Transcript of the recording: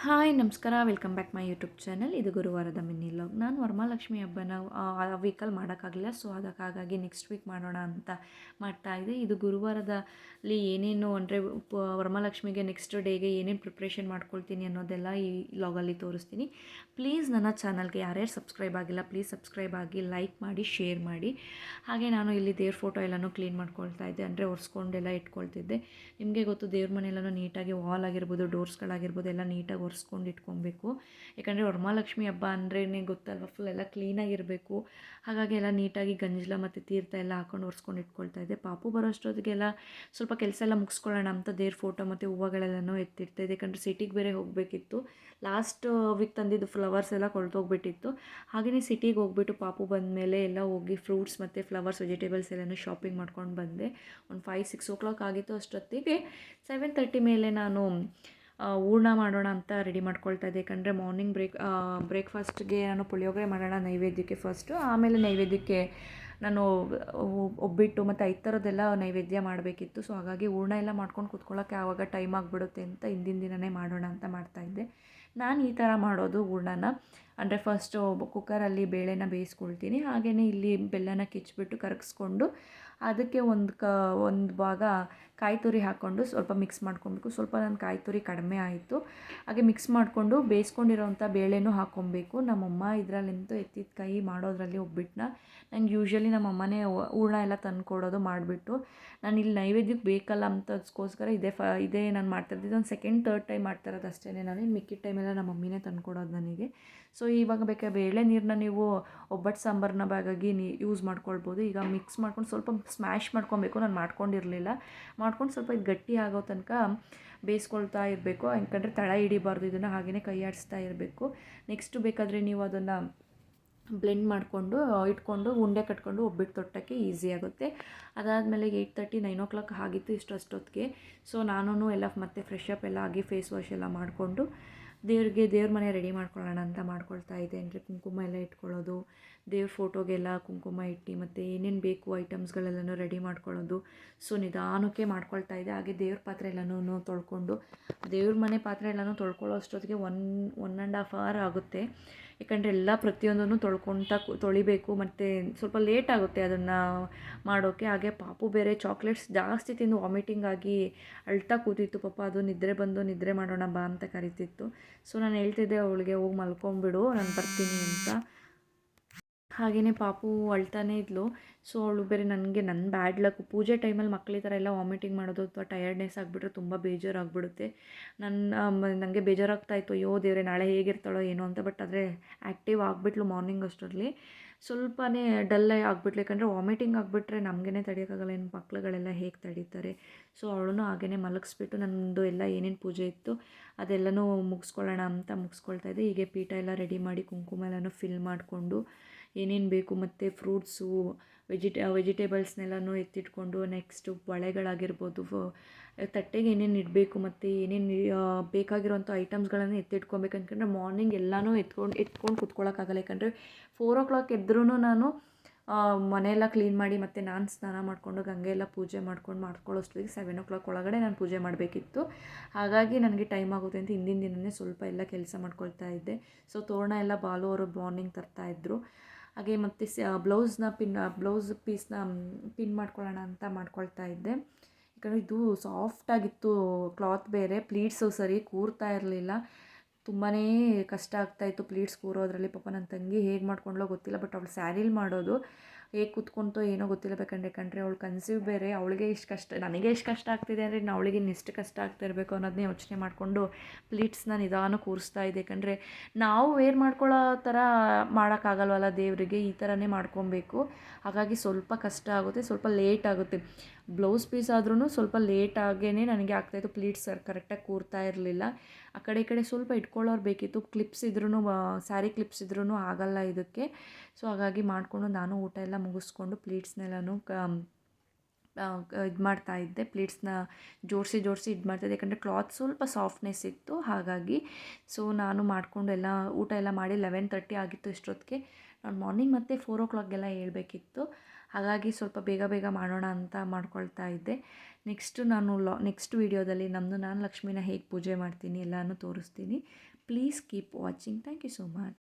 Hi ನಮಸ್ಕಾರ, welcome back my YouTube channel. ಇದು ಗುರುವಾರದ mini vlog. ನಾನು ವರಮಹಾಲಕ್ಷ್ಮಿ ಹಬ್ಬನ ಆ ವೀಕಲ್ಲಿ ಮಾಡೋಕ್ಕಾಗಲಿಲ್ಲ, ಸೊ ಹಾಗಾಗಿ ನೆಕ್ಸ್ಟ್ ವೀಕ್ ಮಾಡೋಣ ಅಂತ ಮಾಡ್ತಾಯಿದ್ದೆ. ಇದು ಗುರುವಾರದಲ್ಲಿ ಏನೇನು ಅಂದರೆ ವರಮಹಾಲಕ್ಷ್ಮಿಗೆ ನೆಕ್ಸ್ಟ್ ಡೇಗೆ ಏನೇನು ಪ್ರಿಪ್ರೇಷನ್ ಮಾಡ್ಕೊಳ್ತೀನಿ ಅನ್ನೋದೆಲ್ಲ ಈ ವ್ಲಾಗಲ್ಲಿ ತೋರಿಸ್ತೀನಿ. ಪ್ಲೀಸ್ ನನ್ನ ಚಾನಲ್ಗೆ ಯಾರ್ಯಾರು ಸಬ್ಸ್ಕ್ರೈಬ್ ಆಗಿಲ್ಲ ಪ್ಲೀಸ್ ಸಬ್ಸ್ಕ್ರೈಬ್ ಆಗಿ, ಲೈಕ್ ಮಾಡಿ, ಶೇರ್ ಮಾಡಿ. ಹಾಗೆ ನಾನು ಇಲ್ಲಿ ದೇವ್ರ ಫೋಟೋ ಎಲ್ಲನೂ ಕ್ಲೀನ್ ಮಾಡ್ಕೊಳ್ತಾ ಇದ್ದೆ, ಅಂದರೆ ಒರೆಸ್ಕೊಂಡೆಲ್ಲ ಇಟ್ಕೊಳ್ತಿದ್ದೆ. ನಿಮಗೆ ಗೊತ್ತು, ದೇವ್ರ ಮನೆಯೆಲ್ಲನೂ ನೀಟಾಗಿ ವಾಲ್ ಆಗಿರ್ಬೋದು, ಡೋರ್ಸ್ಗಳಾಗಿರ್ಬೋದು ಎಲ್ಲ ನೀಟಾಗಿ ಒರೆಸ್ಕೊಂಡು ಇಟ್ಕೊಬೇಕು. ಯಾಕಂದರೆ ವರಮಹಾಲಕ್ಷ್ಮಿ ಹಬ್ಬ ಅಂದ್ರೇ ಗೊತ್ತಲ್ವ, ಫುಲ್ ಎಲ್ಲ ಕ್ಲೀನಾಗಿರಬೇಕು. ಹಾಗಾಗಿ ಎಲ್ಲ ನೀಟಾಗಿ ಗಂಜಲ ಮತ್ತು ತೀರ್ಥ ಎಲ್ಲ ಹಾಕೊಂಡು ಒರೆಸ್ಕೊಂಡು ಇಟ್ಕೊಳ್ತಾ ಇದ್ದೆ. ಪಾಪು ಬರೋಷ್ಟೊತ್ತಿಗೆಲ್ಲ ಸ್ವಲ್ಪ ಕೆಲಸ ಎಲ್ಲ ಮುಗಿಸ್ಕೊಳ್ಳೋಣ ಅಂತ ದೇವ್ರ ಫೋಟೋ ಮತ್ತು ಹೂವುಗಳೆಲ್ಲನೂ ಎತ್ತಿಡ್ತಾಯಿದ್ದೆ. ಯಾಕಂದರೆ ಸಿಟಿಗೆ ಬೇರೆ ಹೋಗಬೇಕಿತ್ತು. ಲಾಸ್ಟ್ ವೀಕ್ ತಂದಿದ್ದು ಫ್ಲವರ್ಸ್ ಎಲ್ಲ ಕೊಳ್ತೋಗ್ಬಿಟ್ಟಿತ್ತು. ಹಾಗೆಯೇ ಸಿಟಿಗೆ ಹೋಗ್ಬಿಟ್ಟು ಪಾಪು ಬಂದಮೇಲೆ ಎಲ್ಲ ಹೋಗಿ ಫ್ರೂಟ್ಸ್ ಮತ್ತು ಫ್ಲವರ್ಸ್, ವೆಜಿಟೇಬಲ್ಸ್ ಎಲ್ಲನೂ ಶಾಪಿಂಗ್ ಮಾಡ್ಕೊಂಡು ಬಂದೆ. ಒಂದು 5-6 ಓ ಕ್ಲಾಕ್ ಆಗಿತ್ತು. ಅಷ್ಟೊತ್ತಿಗೆ 7:30 ಮೇಲೆ ನಾನು ಹೂರ್ಣ ಮಾಡೋಣ ಅಂತ ರೆಡಿ ಮಾಡ್ಕೊಳ್ತಾ ಇದ್ದೆ. ಯಾಕಂದರೆ ಮಾರ್ನಿಂಗ್ ಬ್ರೇಕ್ಫಾಸ್ಟ್ಗೆ ನಾನು ಪುಳಿಯೋಗರೆ ಮಾಡೋಣ ನೈವೇದ್ಯಕ್ಕೆ ಫಸ್ಟು, ಆಮೇಲೆ ನೈವೇದ್ಯಕ್ಕೆ ನಾನು ಒಬ್ಬಿಟ್ಟು ಮತ್ತು 5 ಥರದ್ದೆಲ್ಲ ನೈವೇದ್ಯ ಮಾಡಬೇಕಿತ್ತು. ಸೊ ಹಾಗಾಗಿ ಹೂರ್ಣ ಎಲ್ಲ ಮಾಡ್ಕೊಂಡು ಕೂತ್ಕೊಳ್ಳೋಕ್ಕೆ ಆವಾಗ ಟೈಮ್ ಆಗಿಬಿಡುತ್ತೆ ಅಂತ ಹಿಂದಿನ ದಿನವೇ ಮಾಡೋಣ ಅಂತ ಮಾಡ್ತಾಯಿದ್ದೆ. ನಾನು ಈ ಥರ ಮಾಡೋದು ಹೂರ್ಣನ, ಅಂದರೆ ಫಸ್ಟು ಕುಕ್ಕರಲ್ಲಿ ಬೇಳೆನ ಬೇಯಿಸ್ಕೊಳ್ತೀನಿ. ಹಾಗೆಯೇ ಇಲ್ಲಿ ಬೆಲ್ಲನ ಕಿಚ್ಚಿಬಿಟ್ಟು ಕರಗಿಸ್ಕೊಂಡು ಅದಕ್ಕೆ ಒಂದು ಭಾಗ ಕಾಯಿ ತುರಿ ಹಾಕ್ಕೊಂಡು ಸ್ವಲ್ಪ ಮಿಕ್ಸ್ ಮಾಡ್ಕೊಬೇಕು. ಸ್ವಲ್ಪ ನನ್ನ ಕಾಯಿ ತುರಿ ಕಡಿಮೆ ಆಯಿತು. ಹಾಗೆ ಮಿಕ್ಸ್ ಮಾಡಿಕೊಂಡು ಬೇಯಿಸ್ಕೊಂಡಿರೋವಂಥ ಬೇಳೆನೂ ಹಾಕ್ಕೊಬೇಕು. ನಮ್ಮಮ್ಮ ಇದರಲ್ಲಂತೂ ಎತ್ತಿದ ಕೈ ಮಾಡೋದ್ರಲ್ಲಿ ಒಬ್ಬಿಟ್ಟನ್ನ. ನಂಗೆ ಯೂಶ್ವಲಿ ನಮ್ಮಮ್ಮನೇ ಹೂರ್ಣ ಎಲ್ಲ ತಂದು ಕೊಡೋದು ಮಾಡಿಬಿಟ್ಟು. ನಾನು ಇಲ್ಲಿ ನೈವೇದ್ಯಕ್ಕೆ ಬೇಕಲ್ಲ ಅಂತದಕ್ಕೋಸ್ಕರ ಇದೇ ನಾನು ಮಾಡ್ತಾಯಿದ್ದೆ. ಇದೊಂದು ಸೆಕೆಂಡ್ ಥರ್ಡ್ ಟೈಮ್ ಮಾಡ್ತಾಯಿರೋದು ಅಷ್ಟೇ. ನಾನು ಇನ್ನು ಮಿಕ್ಕಿದ ಟೈಮೆಲ್ಲ ನಮ್ಮ ಮಮ್ಮಿನೇ ತಂದು ಕೊಡೋದು ನನಗೆ. ಸೊ ಇವಾಗ ಬೇಕಾದ್ರೆ ಬೇಳೆ ನೀರನ್ನ ನೀವು ಒಬ್ಬಟ್ಟು ಸಾಂಬಾರನ್ನ ಭಾಗಾಗಿ ಯೂಸ್ ಮಾಡ್ಕೊಳ್ಬೋದು. ಈಗ ಮಿಕ್ಸ್ ಮಾಡ್ಕೊಂಡು ಸ್ವಲ್ಪ ಸ್ಮ್ಯಾಶ್ ಮಾಡ್ಕೊಬೇಕು. ನಾನು ಮಾಡ್ಕೊಂಡಿರಲಿಲ್ಲ. ಮಾಡ್ಕೊಂಡು ಸ್ವಲ್ಪ ಇದು ಗಟ್ಟಿ ಆಗೋ ತನಕ ಬೇಯಿಸ್ಕೊಳ್ತಾ ಇರಬೇಕು. ಯಾಕಂದರೆ ತಳ ಹಿಡಿಬಾರ್ದು, ಇದನ್ನು ಹಾಗೆಯೇ ಕೈ ಆಡಿಸ್ತಾ ಇರಬೇಕು. ನೆಕ್ಸ್ಟು ಬೇಕಾದರೆ ನೀವು ಅದನ್ನು ಬ್ಲೆಂಡ್ ಮಾಡಿಕೊಂಡು ಇಟ್ಕೊಂಡು ಉಂಡೆ ಕಟ್ಕೊಂಡು ಒಬ್ಬಿಟ್ಟು ತೊಟ್ಟಕ್ಕೆ ಈಸಿ ಆಗುತ್ತೆ. ಅದಾದಮೇಲೆ 8:30 9 ಓ ಕ್ಲಾಕ್ ಆಗಿತ್ತು ಅಷ್ಟೊತ್ತಿಗೆ. ಸೊ ನಾನು ಎಲ್ಲ ಮತ್ತೆ ಫ್ರೆಶ್ ಅಪ್ ಎಲ್ಲ ಆಗಿ ಫೇಸ್ ವಾಶ್ ಎಲ್ಲ ಮಾಡಿಕೊಂಡು ದೇವ್ರ ಮನೆ ರೆಡಿ ಮಾಡ್ಕೊಳ್ಳೋಣ ಅಂತ ಮಾಡ್ಕೊಳ್ತಾ ಇದ್ದೆ. ಅಂದರೆ ಕುಂಕುಮ ಎಲ್ಲ ಇಟ್ಕೊಳ್ಳೋದು, ದೇವ್ರ ಫೋಟೋಗೆಲ್ಲ ಕುಂಕುಮ ಇಟ್ಟು ಮತ್ತು ಏನೇನು ಬೇಕು ಐಟಮ್ಸ್ಗಳೆಲ್ಲನೂ ರೆಡಿ ಮಾಡ್ಕೊಳ್ಳೋದು. ಸೊ ನಿಧಾನಕ್ಕೆ ಮಾಡ್ಕೊಳ್ತಾ ಇದ್ದೆ. ಹಾಗೆ ದೇವ್ರ ಪಾತ್ರೆ ಎಲ್ಲನೂ ತೊಳ್ಕೊಂಡು, ದೇವ್ರ ಮನೆ ಪಾತ್ರೆ ಎಲ್ಲನೂ ತೊಳ್ಕೊಳ್ಳೋ ಅಷ್ಟೊತ್ತಿಗೆ 1.5 ಅವರ್ ಆಗುತ್ತೆ. ಯಾಕಂದರೆ ಎಲ್ಲ ಪ್ರತಿಯೊಂದನ್ನು ತೊಳಿಬೇಕು ಮತ್ತು ಸ್ವಲ್ಪ ಲೇಟ್ ಆಗುತ್ತೆ ಅದನ್ನು ಮಾಡೋಕ್ಕೆ. ಹಾಗೆ ಪಾಪು ಬೇರೆ ಚಾಕ್ಲೇಟ್ಸ್ ಜಾಸ್ತಿ ತಿಂದು ವಾಮಿಟಿಂಗ್ ಆಗಿ ಅಳ್ತಾ ಕೂತಿತ್ತು. ಪಾಪ ಅದು ನಿದ್ರೆ ಬಂದು ನಿದ್ರೆ ಮಾಡೋಣ ಬಾ ಅಂತ ಕರಿತಿತ್ತು. ಸೊ ನಾನು ಹೇಳ್ತಿದ್ದೆ ಅವಳಿಗೆ, ಹೋಗಿ ಮಲ್ಕೊಂಬಿಡು, ನಾನು ಬರ್ತೀನಿ ಅಂತ. ಹಾಗೆಯೇ ಪಾಪು ಅಳ್ತಾನೇ ಇದ್ಲು. ಸೊ ಅವಳು ಬೇರೆ ನನ್ನ ಬ್ಯಾಡ್ ಲಕ್. ಪೂಜೆ ಟೈಮಲ್ಲಿ ಮಕ್ಕಳು ಈ ಥರ ಎಲ್ಲ ವಾಮಿಟಿಂಗ್ ಮಾಡೋದು ಅಥವಾ ಟಯರ್ಡ್ನೆಸ್ ಆಗಿಬಿಟ್ರೆ ತುಂಬ ಬೇಜಾರಾಗ್ಬಿಡುತ್ತೆ. ನನಗೆ ಬೇಜಾರಾಗ್ತಾಯಿತ್ತು, ಅಯ್ಯೋ ದೇವರೇ ನಾಳೆ ಹೇಗಿರ್ತಾಳೋ ಏನೋ ಅಂತ. ಬಟ್ ಆದರೆ ಆ್ಯಕ್ಟಿವ್ ಆಗಿಬಿಟ್ಲು ಮಾರ್ನಿಂಗ್ ಅಷ್ಟರಲ್ಲಿ. ಸ್ವಲ್ಪನೇ ಡಲ್ಲೇ ಆಗಿಬಿಟ್ಲು. ಯಾಕಂದರೆ ವಾಮಿಟಿಂಗ್ ಆಗಿಬಿಟ್ರೆ ನಮಗೇ ತಡೆಯೋಕ್ಕಾಗಲ್ಲ, ಇನ್ನು ಮಕ್ಳುಗಳೆಲ್ಲ ಹೇಗೆ ತಡೀತಾರೆ. ಸೊ ಅವಳನ್ನು ಹಾಗೆಯೇ ಮಲಗಿಸ್ಬಿಟ್ಟು ನನ್ನದು ಎಲ್ಲ ಏನೇನು ಪೂಜೆ ಇತ್ತು ಅದೆಲ್ಲನೂ ಮುಗಿಸ್ಕೊಳ್ಳೋಣ ಅಂತ ಮುಗಿಸ್ಕೊಳ್ತಾ ಇದ್ದೆ. ಹೀಗೆ ಪೀಠ ಎಲ್ಲ ರೆಡಿ ಮಾಡಿ ಕುಂಕುಮ ಎಲ್ಲನೂ ಫಿಲ್ ಮಾಡಿಕೊಂಡು ಏನೇನು ಬೇಕು ಮತ್ತು ಫ್ರೂಟ್ಸು ವೆಜಿಟೇಬಲ್ಸ್ನೆಲ್ಲನೂ ಎತ್ತಿಟ್ಕೊಂಡು, ನೆಕ್ಸ್ಟು ಬಳೆಗಳಾಗಿರ್ಬೋದು, ತಟ್ಟೆಗೆ ಏನೇನು ಇಡಬೇಕು ಮತ್ತು ಏನೇನು ಬೇಕಾಗಿರೋಂಥ ಐಟಮ್ಸ್ಗಳನ್ನು ಎತ್ತಿಟ್ಕೊಬೇಕು. ಯಾಕಂದರೆ ಮಾರ್ನಿಂಗ್ ಎಲ್ಲನೂ ಎತ್ಕೊಂಡು ಕೂತ್ಕೊಳ್ಳೋಕ್ಕಾಗಲ್ಲ. ಯಾಕಂದರೆ 4 ಓ ಕ್ಲಾಕ್ ಎದ್ರೂ ನಾನು ಮನೆಯೆಲ್ಲ ಕ್ಲೀನ್ ಮಾಡಿ ಮತ್ತು ನಾನು ಸ್ನಾನ ಮಾಡಿಕೊಂಡು ಗಂಗೆ ಎಲ್ಲ ಪೂಜೆ ಮಾಡ್ಕೊಳ್ಳೋಷ್ಟೊತ್ತಿಗೆ 7 ಓ ಕ್ಲಾಕ್ ಒಳಗಡೆ ನಾನು ಪೂಜೆ ಮಾಡಬೇಕಿತ್ತು. ಹಾಗಾಗಿ ನನಗೆ ಟೈಮ್ ಆಗುತ್ತೆ ಅಂತ ಹಿಂದಿನ ದಿನವೇ ಸ್ವಲ್ಪ ಎಲ್ಲ ಕೆಲಸ ಮಾಡ್ಕೊಳ್ತಾ ಇದ್ದೆ. ಸೊ ತೋರಣ ಎಲ್ಲ ಬಾಲು ಅವರು ಮಾರ್ನಿಂಗ್ ತರ್ತಾಯಿದ್ರು. ಹಾಗೆ ಮತ್ತು ಬ್ಲೌಸ್ ಪೀಸ್ನ ಪಿನ್ ಮಾಡ್ಕೊಳ್ಳೋಣ ಅಂತ ಮಾಡ್ಕೊಳ್ತಾ ಇದ್ದೆ. ಯಾಕಂದರೆ ಇದು ಸಾಫ್ಟಾಗಿತ್ತು ಕ್ಲಾತ್, ಬೇರೆ ಪ್ಲೀಟ್ಸು ಸರಿ ಕೂರ್ತಾ ಇರಲಿಲ್ಲ. ತುಂಬಾ ಕಷ್ಟ ಆಗ್ತಾಯಿತ್ತು ಪ್ಲೀಟ್ಸ್ ಕೂರೋದ್ರಲ್ಲಿ. ಪಾಪ ನನ್ನ ತಂಗಿ ಹೇಗೆ ಮಾಡ್ಕೊಂಡ್ಲೋ ಗೊತ್ತಿಲ್ಲ. ಬಟ್ ಅವಳು ಸ್ಯಾರಿಲಿ ಮಾಡೋದು ಹೇಗೆ ಕೂತ್ಕೊಂತೋ ಏನೋ ಗೊತ್ತಿಲ್ಲ. ಯಾಕಂದರೆ ಅವಳು ಕನ್ಸೀವ್ ಬೇರೆ, ಅವಳಿಗೆ ಇಷ್ಟು ಕಷ್ಟ, ನನಗೆ ಎಷ್ಟು ಕಷ್ಟ ಆಗ್ತಿದೆ ಅಂದರೆ ಅವಳಿಗೆ ಇನ್ನೆಷ್ಟು ಕಷ್ಟ ಆಗ್ತಾಯಿರಬೇಕು ಅನ್ನೋದನ್ನೇ ಯೋಚನೆ ಮಾಡಿಕೊಂಡು ಪ್ಲೀಟ್ಸ್ನ ನಿಧಾನ ಕೂರಿಸ್ತಾ ಇದೆ. ಯಾಕಂದರೆ ನಾವು ವೇರ್ ಮಾಡ್ಕೊಳ್ಳೋ ಥರ ಮಾಡೋಕ್ಕಾಗಲ್ವಲ್ಲ ದೇವರಿಗೆ, ಈ ಥರನೇ ಮಾಡ್ಕೊಬೇಕು. ಹಾಗಾಗಿ ಸ್ವಲ್ಪ ಕಷ್ಟ ಆಗುತ್ತೆ, ಸ್ವಲ್ಪ ಲೇಟ್ ಆಗುತ್ತೆ. ಬ್ಲೌಸ್ ಪೀಸ್ ಆದ್ರೂ ಸ್ವಲ್ಪ ಲೇಟಾಗೇ ನನಗೆ ಆಗ್ತಾಯಿತ್ತು. ಪ್ಲೀಟ್ಸ್ ಕರೆಕ್ಟಾಗಿ ಕೂರ್ತಾ ಇರಲಿಲ್ಲ. ಆ ಕಡೆ ಈ ಕಡೆ ಸ್ವಲ್ಪ ಇಟ್ಕೊಳ್ಳೋರು ಬೇಕಿತ್ತು. ಕ್ಲಿಪ್ಸ್ ಇದ್ರೂ, ಸ್ಯಾರಿ ಕ್ಲಿಪ್ಸ್ ಇದ್ರೂ ಆಗಲ್ಲ ಇದಕ್ಕೆ. ಸೊ ಹಾಗಾಗಿ ಮಾಡಿಕೊಂಡು ನಾನು ಊಟ ಎಲ್ಲ ಮುಗಿಸ್ಕೊಂಡು ಪ್ಲೀಟ್ಸ್ನೆಲ್ಲನೂ ಇದು ಮಾಡ್ತಾಯಿದ್ದೆ. ಪ್ಲೀಟ್ಸ್ನ ಜೋಡಿಸಿ ಇದು ಮಾಡ್ತಾಯಿದ್ದೆ. ಯಾಕಂದರೆ ಕ್ಲಾತ್ ಸ್ವಲ್ಪ ಸಾಫ್ಟ್ನೆಸ್ ಇತ್ತು ಹಾಗಾಗಿ. ಸೊ ನಾನು ಮಾಡಿಕೊಂಡು ಎಲ್ಲ ಊಟ ಎಲ್ಲ ಮಾಡಿ 11:30 ಆಗಿತ್ತು ಇಷ್ಟೊತ್ತಿಗೆ. ನಾನು ಮಾರ್ನಿಂಗ್ ಮತ್ತೆ 4 ಓ ಕ್ಲಾಕ್ಗೆಲ್ಲ ಹೇಳ್ಬೇಕಿತ್ತು. ಹಾಗಾಗಿ ಸ್ವಲ್ಪ ಬೇಗ ಬೇಗ ಮಾಡೋಣ ಅಂತ ಮಾಡ್ಕೊಳ್ತಾ ಇದ್ದೆ. ನೆಕ್ಸ್ಟ್ ವೀಡಿಯೋದಲ್ಲಿ ನಾನು ಲಕ್ಷ್ಮಿನ ಹೇಗೆ ಪೂಜೆ ಮಾಡ್ತೀನಿ ಎಲ್ಲನೂ ತೋರಿಸ್ತೀನಿ. Please keep watching. Thank you so much.